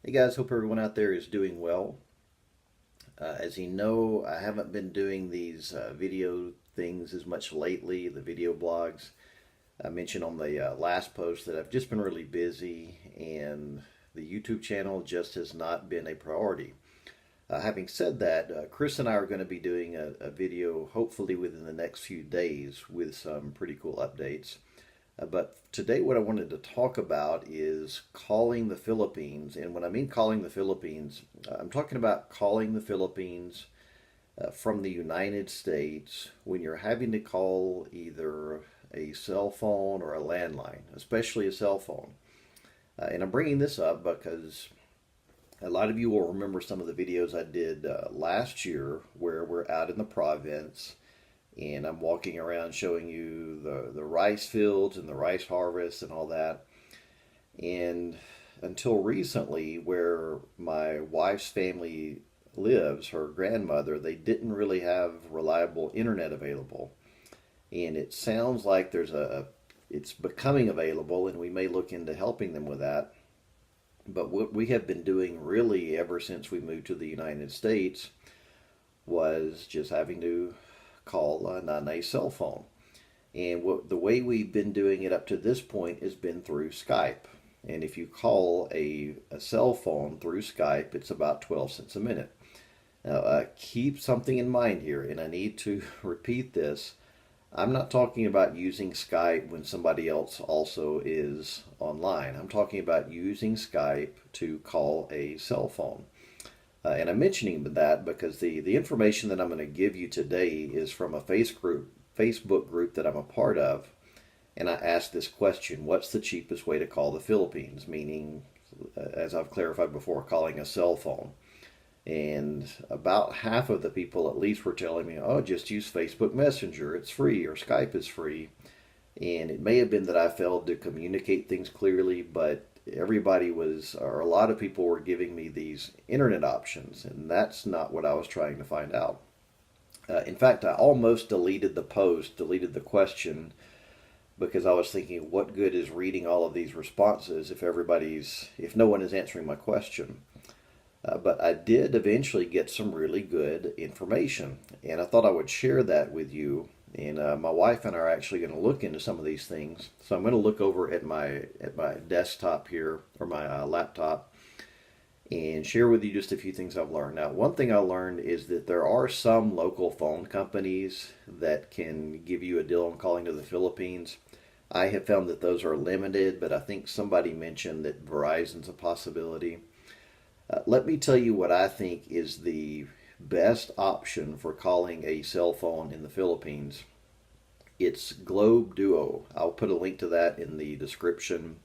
Hey guys, hope everyone out there is doing well. As you know, I haven't been doing these video things as much lately, the video blogs. I mentioned on the last post that I've just been really busy and the YouTube channel just has not been a priority. Having said that, Chris and I are going to be doing a video hopefully within the next few days with some pretty cool updates. But today, what I wanted to talk about is calling the Philippines. And when I mean calling the Philippines, I'm talking about calling the Philippines from the United States when you're having to call either a cell phone or a landline, especially a cell phone. And I'm bringing this up because a lot of you will remember some of the videos I did last year where we're out in the province and I'm walking around showing you the rice fields and the rice harvest and all that. And until recently, where my wife's family lives, her grandmother, they didn't really have reliable internet available. And it sounds like it's becoming available, and we may look into helping them with that. But what we have been doing really ever since we moved to the United States was just having to call on a cell phone. And the way we've been doing it up to this point has been through Skype. And if you call a cell phone through Skype, it's about 12 cents a minute. Now, keep something in mind here, and I need to repeat this. I'm not talking about using Skype when somebody else also is online. I'm talking about using Skype to call a cell phone. And I'm mentioning that because the information that I'm going to give you today is from a Facebook group that I'm a part of. And I asked this question: what's the cheapest way to call the Philippines? Meaning, as I've clarified before, calling a cell phone. And about half of the people at least were telling me, oh, just use Facebook Messenger. It's free, or Skype is free. And it may have been that I failed to communicate things clearly, but everybody was, or a lot of people were giving me these internet options, and that's not what I was trying to find out. In fact, I almost deleted the post, deleted the question, because I was thinking, what good is reading all of these responses if no one is answering my question? But I did eventually get some really good information, and I thought I would share that with you. And my wife and I are actually going to look into some of these things. So I'm going to look over at my desktop here, or my laptop, and share with you just a few things I've learned. Now, one thing I learned is that there are some local phone companies that can give you a deal on calling to the Philippines. I have found that those are limited, but I think somebody mentioned that Verizon's a possibility. Let me tell you what I think is the best option for calling a cell phone in the Philippines. It's Globe Duo. I'll put a link to that in the description.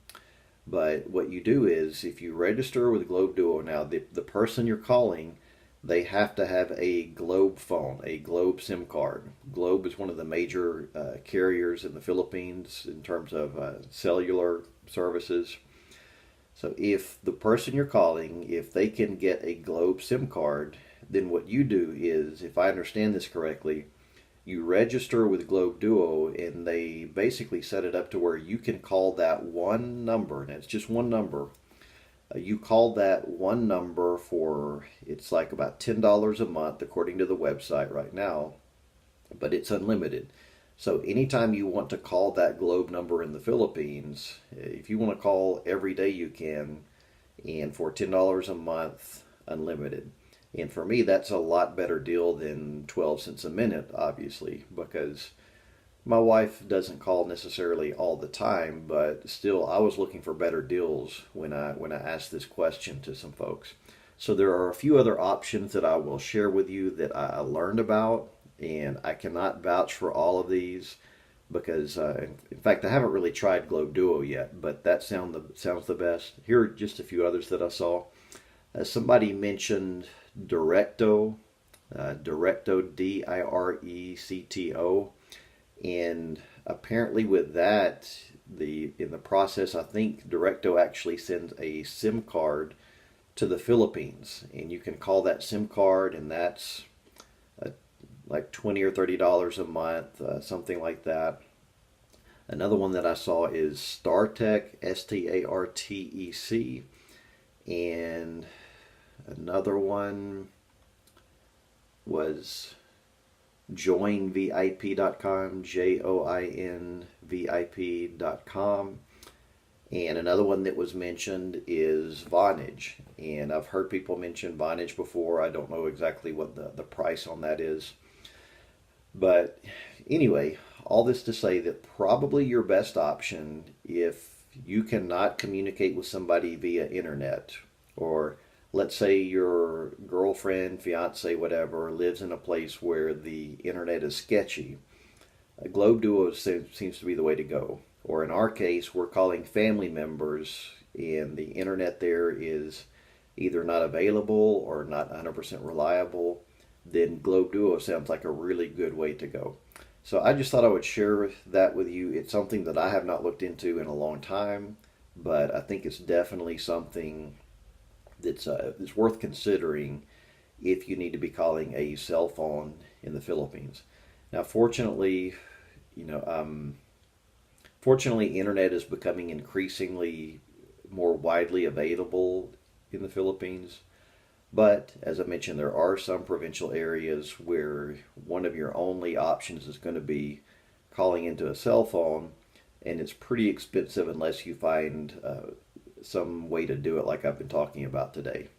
But what you do is, if you register with Globe Duo now, the person you're calling, they have to have a Globe phone, a Globe SIM card. Globe is one of the major carriers in the Philippines in terms of cellular services. So if the person you're calling, if they can get a Globe SIM card, then what you do is, if I understand this correctly, you register with Globe Duo and they basically set it up to where you can call that one number, and it's just one number. You call that one number for, it's like about $10 a month according to the website right now, but it's unlimited. So anytime you want to call that Globe number in the Philippines, if you want to call every day you can, and for $10 a month, unlimited. And for me, that's a lot better deal than 12 cents a minute, obviously, because my wife doesn't call necessarily all the time, but still, I was looking for better deals when I asked this question to some folks. So there are a few other options that I will share with you that I learned about, and I cannot vouch for all of these because, in fact, I haven't really tried Globe Duo yet, but that sounds the best. Here are just a few others that I saw. Somebody mentioned Directo, Directo, Directo, and apparently with that, in the process, I think Directo actually sends a SIM card to the Philippines, and you can call that SIM card, and that's uh, like $20 or $30 a month, something like that. Another one that I saw is StarTech, StarTec, And another one was joinvip.com, joinvip.com. And another one that was mentioned is Vonage. And I've heard people mention Vonage before. I don't know exactly what the price on that is. But anyway, all this to say that probably your best option, if you cannot communicate with somebody via internet, or let's say your girlfriend, fiance, whatever, lives in a place where the internet is sketchy, Globe Duo seems to be the way to go. Or in our case, we're calling family members and the internet there is either not available or not 100% reliable, then Globe Duo sounds like a really good way to go. So I just thought I would share that with you. It's something that I have not looked into in a long time, but I think it's definitely something that's worth considering if you need to be calling a cell phone in the Philippines. Now, you know, um, fortunately, internet is becoming increasingly more widely available in the Philippines. But as I mentioned, there are some provincial areas where one of your only options is going to be calling into a cell phone, and it's pretty expensive unless you find some way to do it like I've been talking about today.